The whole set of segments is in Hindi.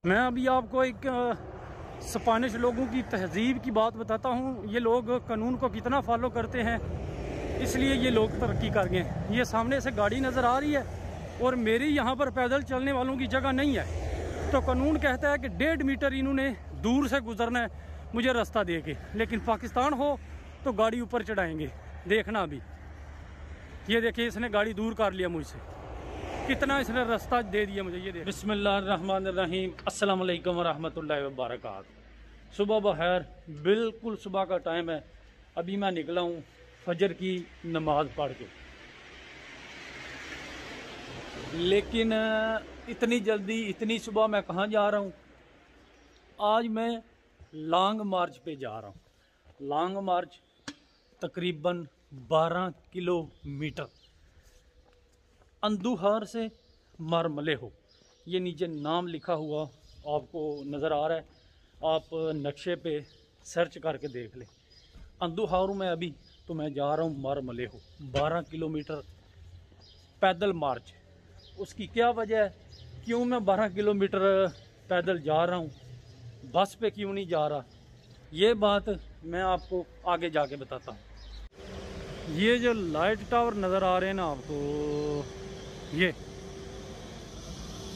मैं अभी आपको एक स्पेनिश लोगों की तहजीब की बात बताता हूँ। ये लोग कानून को कितना फॉलो करते हैं, इसलिए ये लोग तरक्की कर गए हैं। ये सामने से गाड़ी नज़र आ रही है और मेरी यहाँ पर पैदल चलने वालों की जगह नहीं है, तो कानून कहता है कि 1.5 मीटर इन्होंने दूर से गुजरना है मुझे रास्ता दे के। लेकिन पाकिस्तान हो तो गाड़ी ऊपर चढ़ाएंगे। देखना अभी ये देखिए, इसने गाड़ी दूर कर लिया मुझसे, कितना इसने रास्ता दे दिया मुझे। ये देखिए, बिस्मिल्लाहिर्रहमानिर्रहीम, अस्सलाम वालेकुम वरहमतुल्लाहि वबरकातुहू। सुबह बखैर, बिल्कुल सुबह का टाइम है। अभी मैं निकला हूँ फजर की नमाज पढ़ के, लेकिन इतनी जल्दी इतनी सुबह मैं कहाँ जा रहा हूँ। आज मैं लॉन्ग मार्च पे जा रहा हूँ। लॉन्ग मार्च तकरीबन 12 किलोमीटर, अंदुहार से मारमले हो। ये नीचे नाम लिखा हुआ आपको नज़र आ रहा है, आप नक्शे पे सर्च करके देख लें। अंदुहार में अभी तो मैं जा रहा हूँ मारमले हो। 12 किलोमीटर पैदल मार्च। उसकी क्या वजह है, क्यों मैं 12 किलोमीटर पैदल जा रहा हूँ, बस पे क्यों नहीं जा रहा, ये बात मैं आपको आगे जाके बताता हूँ। ये जो लाइट टावर नज़र आ रहे हैं ना आपको,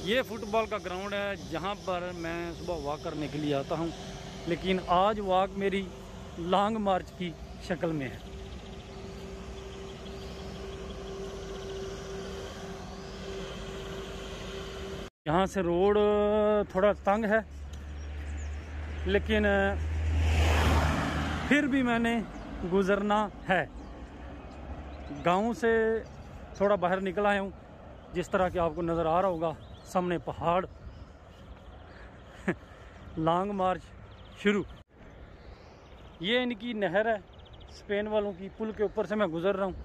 ये फुटबॉल का ग्राउंड है जहाँ पर मैं सुबह वॉक करने के लिए आता हूँ। लेकिन आज वॉक मेरी लॉन्ग मार्च की शक्ल में है। यहाँ से रोड थोड़ा तंग है, लेकिन फिर भी मैंने गुजरना है। गांव से थोड़ा बाहर निकल आया हूँ, जिस तरह के आपको नज़र आ रहा होगा सामने पहाड़। लॉन्ग मार्च शुरू। ये इनकी नहर है, स्पेन वालों की। पुल के ऊपर से मैं गुजर रहा हूँ।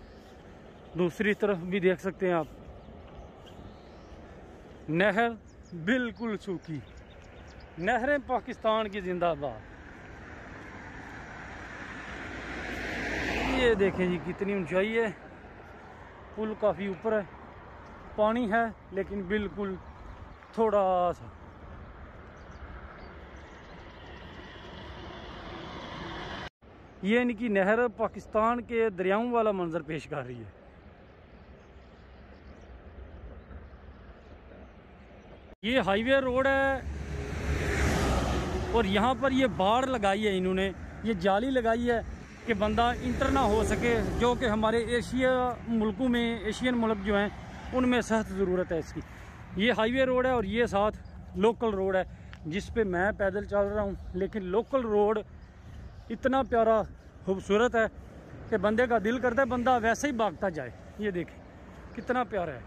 दूसरी तरफ भी देख सकते हैं आप, नहर बिल्कुल सूखी। नहरें पाकिस्तान की जिंदाबाद। ये देखें जी कितनी ऊंचाई है, पुल काफ़ी ऊपर है, पानी है लेकिन बिल्कुल थोड़ा सा। ये इनकी नहर पाकिस्तान के दरियाओं वाला मंजर पेश कर रही है। ये हाईवे रोड है और यहाँ पर ये बाड़ लगाई है इन्होंने, ये जाली लगाई है कि बंदा इंटर ना हो सके, जो कि हमारे एशिया मुल्कों में, एशियन मुल्क जो हैं उनमें सख्त ज़रूरत है इसकी। ये हाईवे रोड है और ये साथ लोकल रोड है जिस पे मैं पैदल चल रहा हूँ। लेकिन लोकल रोड इतना प्यारा खूबसूरत है कि बंदे का दिल करता है बंदा वैसे ही भागता जाए। ये देखें कितना प्यारा है।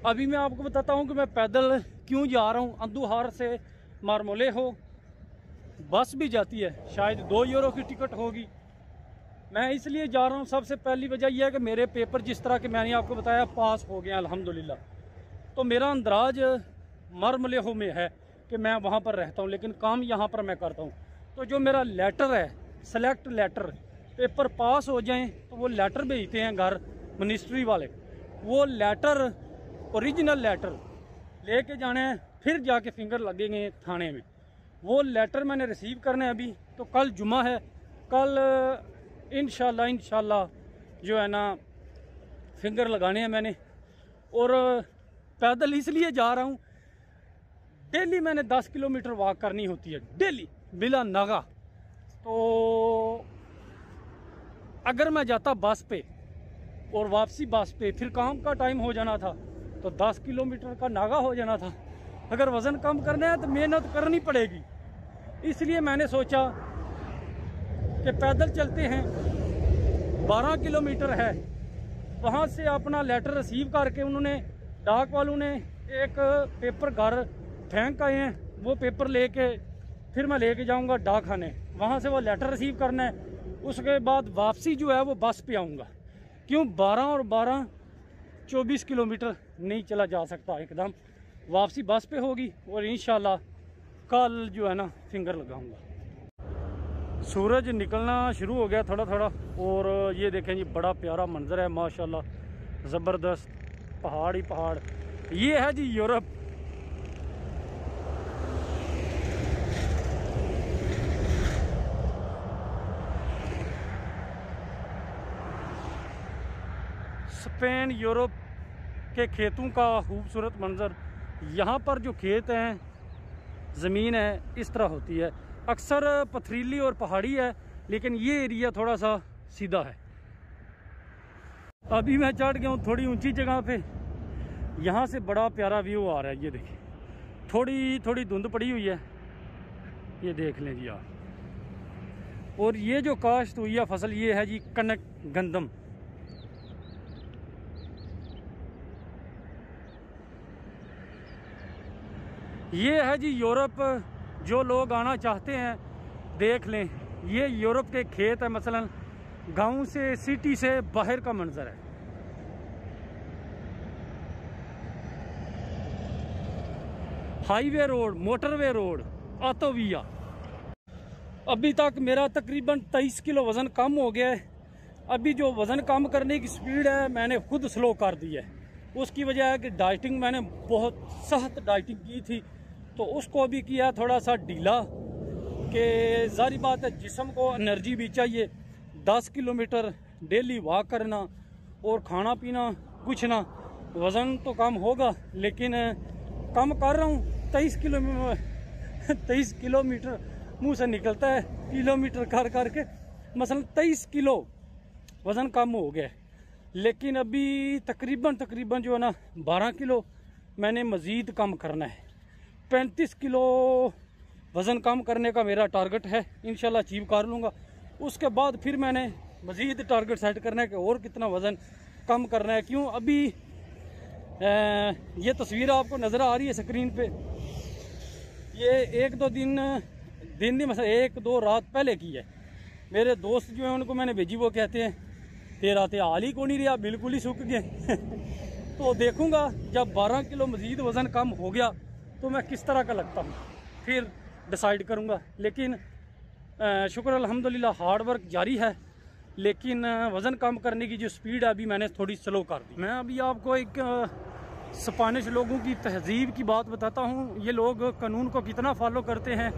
अभी मैं आपको बताता हूँ कि मैं पैदल क्यों जा रहा हूँ। अंदुहार से मारमोले हो बस भी जाती है, शायद 2 यूरो की टिकट होगी। मैं इसलिए जा रहा हूँ, सबसे पहली वजह यह है कि मेरे पेपर जिस तरह के मैंने आपको बताया पास हो गए अल्हम्दुलिल्लाह। तो मेरा अंदराज मारमलेहो में है कि मैं वहाँ पर रहता हूँ, लेकिन काम यहाँ पर मैं करता हूँ। तो जो मेरा लेटर है, सेलेक्ट लेटर, पेपर पास हो जाएं तो वो लेटर भेजते हैं घर मिनिस्ट्री वाले। वो लेटर, ओरिजिनल लेटर लेके जाने हैं, फिर जाके फिंगर लगेंगे थाने में। वो लेटर मैंने रिसीव करने अभी। तो कल जुमा है, कल इंशाल्लाह जो है ना फिंगर लगाने हैं मैंने। और पैदल इसलिए जा रहा हूँ, डेली मैंने 10 किलोमीटर वॉक करनी होती है, डेली बिला नागा। तो अगर मैं जाता बस पे और वापसी बस पे, फिर काम का टाइम हो जाना था, तो 10 किलोमीटर का नागा हो जाना था। अगर वज़न कम करना है तो मेहनत करनी पड़ेगी। इसलिए मैंने सोचा कि पैदल चलते हैं। 12 किलोमीटर है, वहाँ से अपना लेटर रिसीव करके उन्होंने, डाक वालों ने एक पेपर घर फेंक आए हैं। वो पेपर लेके फिर मैं लेके जाऊँगा डाक खाने, वहाँ से वो लेटर रिसीव करना है। उसके बाद वापसी जो है वो बस पे आऊँगा। क्यों 12 और 12 24 किलोमीटर नहीं चला जा सकता एकदम। वापसी बस पे होगी और इंशाल्लाह कल जो है ना फिंगर लगाऊंगा। सूरज निकलना शुरू हो गया थोड़ा थोड़ा। और ये देखें जी बड़ा प्यारा मंजर है माशाल्लाह, ज़बरदस्त। पहाड़ ही पहाड़। ये है जी यूरोप। स्पेन यूरोप के खेतों का खूबसूरत मंजर। यहाँ पर जो खेत हैं, ज़मीन है, इस तरह होती है। अक्सर पथरीली और पहाड़ी है, लेकिन ये एरिया थोड़ा सा सीधा है। अभी मैं चढ़ गया हूँ थोड़ी ऊंची जगह पे। यहाँ से बड़ा प्यारा व्यू आ रहा है। ये देखिए, थोड़ी थोड़ी धुंध पड़ी हुई है, ये देख लें जी आप। और ये जो काश्त हुई है फसल, ये है जी कनक गंदम। ये है जी यूरोप। जो लोग आना चाहते हैं देख लें, ये यूरोप के खेत है। मसलन गांव से, सिटी से बाहर का मंजर है। हाईवे रोड, मोटरवे रोड, ऑटोविया। अभी तक मेरा तकरीबन 23 किलो वज़न कम हो गया है। अभी जो वज़न कम करने की स्पीड है, मैंने खुद स्लो कर दी है। उसकी वजह है कि डाइटिंग मैंने बहुत सख्त डाइटिंग की थी, तो उसको अभी किया थोड़ा सा ढीला। कि जारी बात है, जिस्म को एनर्जी भी चाहिए। 10 किलोमीटर डेली वॉक करना और खाना पीना कुछ ना, वज़न तो कम होगा, लेकिन कम कर रहा हूँ। 23 किलोमीटर मुंह से निकलता है, किलोमीटर कर करके। मसलन 23 किलो वज़न कम हो गया, लेकिन अभी तकरीबन जो है ना 12 किलो मैंने मज़ीद कम करना है। 35 किलो वज़न कम करने का मेरा टारगेट है, इंशाल्लाह अचीव कर लूँगा। उसके बाद फिर मैंने मज़ीद टारगेट सेट करना है कि और कितना वज़न कम करना है। क्यों, अभी ये तस्वीर आपको नज़र आ रही है स्क्रीन पे, ये 1-2 दिन नहीं, मतलब 1-2 रात पहले की है। मेरे दोस्त जो हैं उनको मैंने भेजी, वो कहते हैं तेरा तो हाल ही को नहीं रहा, बिल्कुल ही सूख गए। तो देखूंगा जब 12 किलो मज़ीद वज़न कम हो गया तो मैं किस तरह का लगता हूँ, फिर डिसाइड करूँगा। लेकिन शुक्र अल्हम्दुलिल्लाह हार्ड वर्क जारी है, लेकिन वज़न कम करने की जो स्पीड है अभी मैंने थोड़ी स्लो कर दी। मैं अभी आपको एक स्पेनिश लोगों की तहजीब की बात बताता हूँ। ये लोग कानून को कितना फॉलो करते हैं,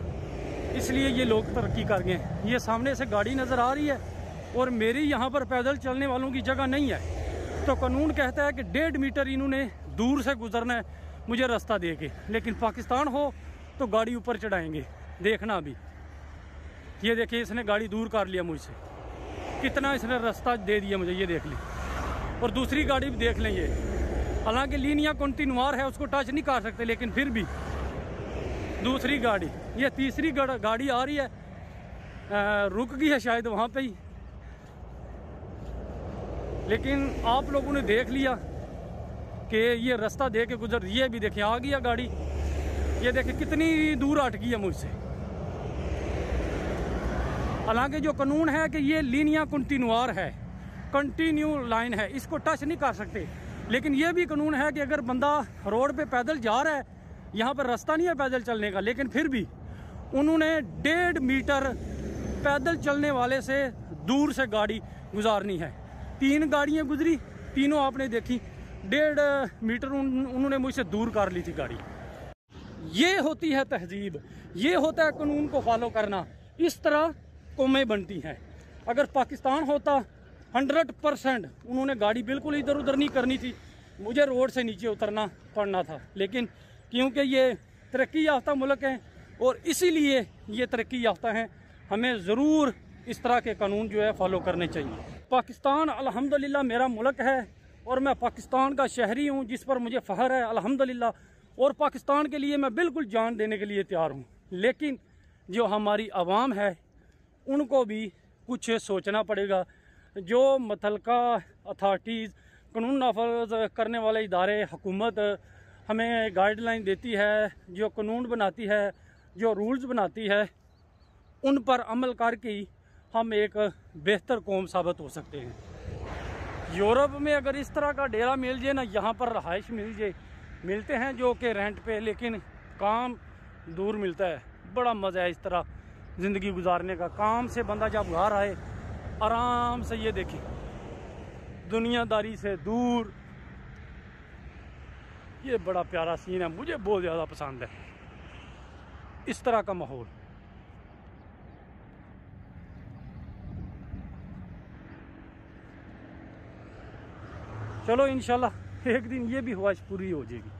इसलिए ये लोग तरक्की कर गए। ये सामने से गाड़ी नज़र आ रही है और मेरी यहाँ पर पैदल चलने वालों की जगह नहीं है, तो कानून कहता है कि 1.5 मीटर इन्होंने दूर से गुजरना है मुझे रास्ता दे के। लेकिन पाकिस्तान हो तो गाड़ी ऊपर चढ़ाएंगे। देखना अभी, ये देखिए, इसने गाड़ी दूर कर लिया मुझसे, कितना इसने रास्ता दे दिया मुझे, ये देख ली। और दूसरी गाड़ी भी देख लें, ये हालांकि लीनिया कंटिन्यूअर है, उसको टच नहीं कर सकते, लेकिन फिर भी दूसरी गाड़ी, ये तीसरी गाड़ी आ रही है, रुक गई है शायद वहाँ पे ही। लेकिन आप लोगों ने देख लिया कि ये रास्ता दे के गुजर। ये भी देखिए आ गया गाड़ी, ये देखिए कितनी दूर हट गई है मुझसे। हालांकि जो कानून है कि ये लीनिया कंटिन्यूअर है, कंटिन्यू लाइन है, इसको टच नहीं कर सकते। लेकिन ये भी कानून है कि अगर बंदा रोड पे पैदल जा रहा है, यहाँ पर रास्ता नहीं है पैदल चलने का, लेकिन फिर भी उन्होंने 1.5 मीटर पैदल चलने वाले से दूर से गाड़ी गुजारनी है। 3 गाड़ियाँ गुजरी, तीनों आपने देखी, 1.5 मीटर उन्होंने मुझसे दूर कर ली थी गाड़ी। ये होती है तहजीब, ये होता है कानून को फॉलो करना। इस तरह कौमें बनती हैं। अगर पाकिस्तान होता 100% उन्होंने गाड़ी बिल्कुल इधर उधर नहीं करनी थी, मुझे रोड से नीचे उतरना पड़ना था। लेकिन क्योंकि ये तरक्की याफ्ता मुल्क है और इसीलिए ये तरक्की याफ्ता हैं, हमें ज़रूर इस तरह के कानून जो है फॉलो करने चाहिए। पाकिस्तान अल्हम्दुलिल्लाह मेरा मुल्क है और मैं पाकिस्तान का शहरी हूँ, जिस पर मुझे फ़ख्र है अल्हम्दुलिल्लाह। और पाकिस्तान के लिए मैं बिल्कुल जान देने के लिए तैयार हूँ। लेकिन जो हमारी आवाम है उनको भी कुछ सोचना पड़ेगा। जो मुतल्लिका अथॉरिटीज़, कानून नाफज करने वाले इदारे, हुकूमत हमें गाइडलाइन देती है, जो कानून बनाती है, जो रूल्स बनाती है, उन पर अमल करके ही हम एक बेहतर कौम साबित हो सकते हैं। यूरोप में अगर इस तरह का डेरा मिल जाए ना, यहाँ पर रहाइश मिल जाए, मिलते हैं जो कि रेंट पे, लेकिन काम दूर मिलता है। बड़ा मज़ा है इस तरह ज़िंदगी गुजारने का। काम से बंदा जब घर आए आराम से, ये देखिए दुनियादारी से दूर, ये बड़ा प्यारा सीन है, मुझे बहुत ज़्यादा पसंद है इस तरह का माहौल। चलो इंशाल्लाह एक दिन ये भी ख्वाहिश पूरी हो जाएगी।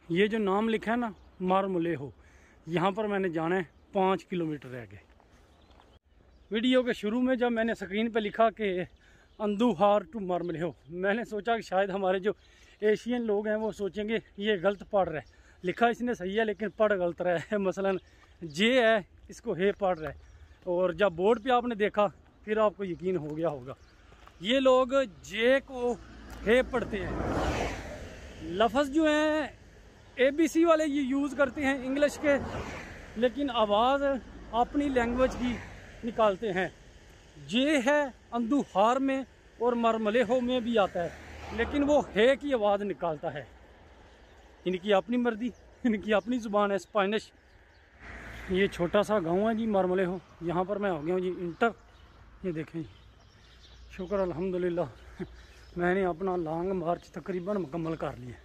ये जो नाम लिखा है ना मारमलेहो, यहाँ पर मैंने जाना है 5 किलोमीटर रह गए। वीडियो के शुरू में जब मैंने स्क्रीन पे लिखा कि अंदुहार टू मारमलेहो, मैंने सोचा कि शायद हमारे जो एशियन लोग हैं वो सोचेंगे ये गलत पढ़ रहा है, लिखा इसने सही है लेकिन पढ़ गलत रहा है। मसलन जे है इसको हे पढ़ रहा है, और जब बोर्ड पे आपने देखा फिर आपको यकीन हो गया होगा। ये लोग जे को हे पढ़ते हैं। लफ्ज़ जो हैं ABC वाले ये यूज़ करते हैं इंग्लिश के, लेकिन आवाज़ अपनी लैंग्वेज की निकालते हैं। जे है अंदुहार में और मारमलेहो में भी आता है, लेकिन वो हे की आवाज़ निकालता है। इनकी अपनी मर्जी, इनकी अपनी ज़ुबान है, स्पेनिश। ये छोटा सा गांव है जी मारमलेहो, यहाँ पर मैं हो गया हूँ जी इंटर। ये देखें जी, शुक्र अल्हम्दुलिल्लाह मैंने अपना लॉन्ग मार्च तकरीबन मुकम्मल कर लिया।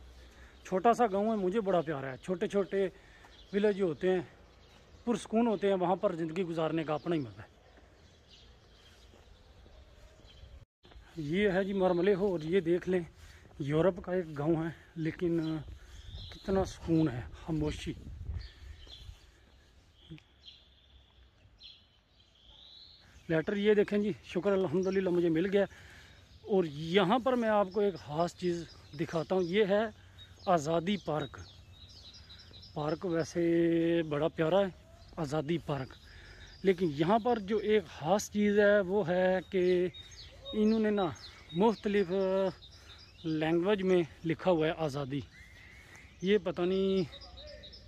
छोटा सा गांव है, मुझे बड़ा प्यारा है। छोटे छोटे विलेज जो होते हैं पुरसकून होते हैं, वहाँ पर ज़िंदगी गुजारने का अपना ही मज़ा है। ये है जी मारमलेहो, और ये देख लें यूरोप का एक गांव है, लेकिन कितना सुकून है, खामोशी। लेटर ये देखें जी, शुक्र अल्हम्दुलिल्लाह मुझे मिल गया। और यहाँ पर मैं आपको एक ख़ास चीज़ दिखाता हूँ। ये है आज़ादी पार्क। पार्क वैसे बड़ा प्यारा है, आज़ादी पार्क, लेकिन यहाँ पर जो एक ख़ास चीज़ है वो है कि इन्होंने ना मुख्तलिफ लैंग्वेज में लिखा हुआ है आज़ादी। ये पता नहीं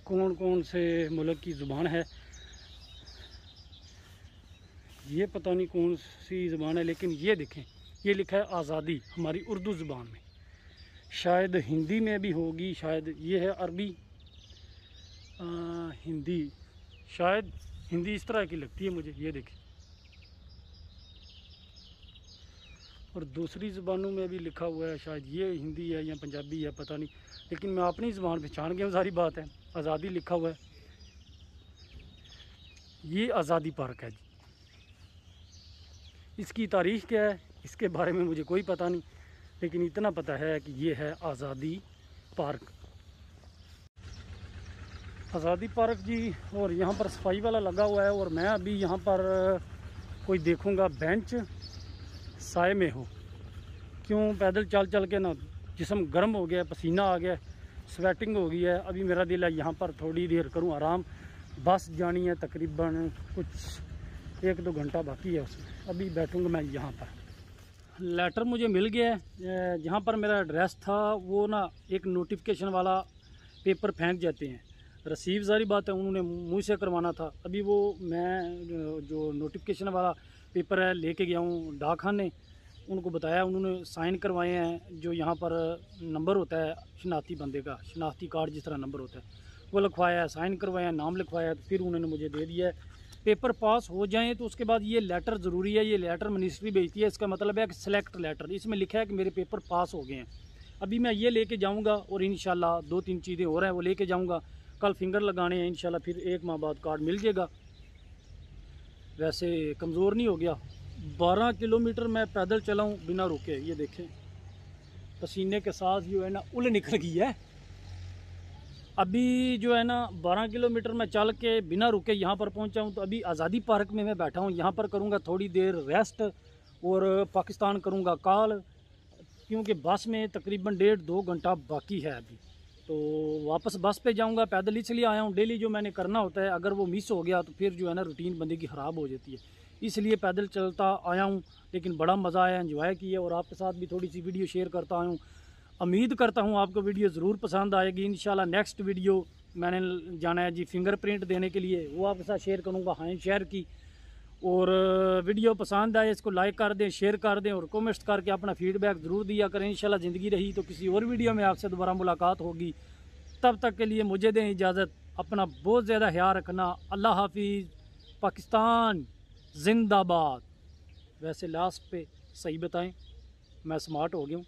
कौन कौन से मुल्क की ज़ुबान है, ये पता नहीं कौन सी ज़ुबान है, लेकिन ये देखें ये लिखा है आज़ादी हमारी उर्दू ज़ुबान में। शायद हिंदी में भी होगी, शायद ये है अरबी, हिंदी, शायद हिंदी इस तरह की लगती है मुझे। ये देखें, और दूसरी ज़ुबानों में भी लिखा हुआ है, शायद ये हिंदी है या पंजाबी है पता नहीं, लेकिन मैं अपनी ज़ुबान पहचान गया हूँ, सारी बात है। आज़ादी लिखा हुआ है। ये आज़ादी पार्क है जी। इसकी तारीख़ क्या है इसके बारे में मुझे कोई पता नहीं, लेकिन इतना पता है कि ये है आज़ादी पार्क। आज़ादी पार्क जी, और यहाँ पर सफाई वाला लगा हुआ है। और मैं अभी यहाँ पर कोई देखूँगा बेंच साए में हो, क्यों पैदल चल चल के ना जिस्म गर्म हो गया, पसीना आ गया, स्वेटिंग हो गई है। अभी मेरा दिल है यहाँ पर थोड़ी देर करूँ आराम। बस जानी है तकरीबन कुछ 1-2 घंटा बाकी है उसमें, अभी बैठूँगा मैं यहाँ पर। लेटर मुझे मिल गया है। जहाँ पर मेरा एड्रेस था वो ना एक नोटिफिकेशन वाला पेपर फेंक जाते हैं। रसीव सारी बात है उन्होंने मुझ से करवाना था। अभी वो मैं जो नोटिफिकेशन वाला पेपर है लेके गया हूँ डाकखाने, उनको बताया, उन्होंने साइन करवाए हैं। जो यहाँ पर नंबर होता है शनाख्ती बंदे का, शनाख्ती कार्ड जिस तरह नंबर होता है वो लिखवाया है, साइन करवाया है, नाम लिखवाया, तो फिर उन्होंने मुझे दे दिया है। पेपर पास हो जाएं तो उसके बाद ये लेटर ज़रूरी है, ये लेटर मिनिस्ट्री भेजती है। इसका मतलब है कि सिलेक्ट लेटर, इसमें लिखा है कि मेरे पेपर पास हो गए हैं। अभी मैं ये लेके जाऊंगा और इंशाल्लाह 2-3 चीज़ें हो रहा है वो लेके जाऊंगा। कल फिंगर लगाने हैं इंशाल्लाह, फिर 1 माह बाद कार्ड मिल जाएगा। वैसे कमज़ोर नहीं हो गया। 12 किलोमीटर मैं पैदल चला हूँ बिना रुके। ये देखें पसीने के साथ जो है ना उल निकल गई है। अभी जो है ना 12 किलोमीटर मैं चल के बिना रुके यहाँ पर पहुँचा हूँ। तो अभी आज़ादी पार्क में मैं बैठा हूँ, यहाँ पर करूँगा थोड़ी देर रेस्ट और पाकिस्तान करूँगा कॉल, क्योंकि बस में तकरीबन 1.5-2 घंटा बाकी है अभी। तो वापस बस पे जाऊँगा। पैदल इसलिए आया हूँ, डेली जो मैंने करना होता है अगर वो मिस हो गया तो फिर जो है ना रूटीन बंदे की ख़राब हो जाती है, इसलिए पैदल चलता आया हूँ। लेकिन बड़ा मज़ा आया, एंजॉय किया और आपके साथ भी थोड़ी सी वीडियो शेयर करता आया हूँ। उम्मीद करता हूँ आपको वीडियो ज़रूर पसंद आएगी। इंशाल्लाह नेक्स्ट वीडियो मैंने जाना है जी फिंगरप्रिंट देने के लिए, वो आपके साथ शेयर करूँगा हाँ शेयर की। और वीडियो पसंद आए इसको लाइक कर दें, शेयर कर दें और कमेंट्स करके अपना फीडबैक ज़रूर दिया करें। इंशाल्लाह ज़िंदगी रही तो किसी और वीडियो में आपसे दोबारा मुलाकात होगी। तब तक के लिए मुझे दें इजाज़त, अपना बहुत ज़्यादा ख्याल रखना। अल्लाह हाफिज़। पाकिस्तान जिंदाबाद। वैसे लास्ट पे सही बताएं, मैं स्मार्ट हो गया हूँ।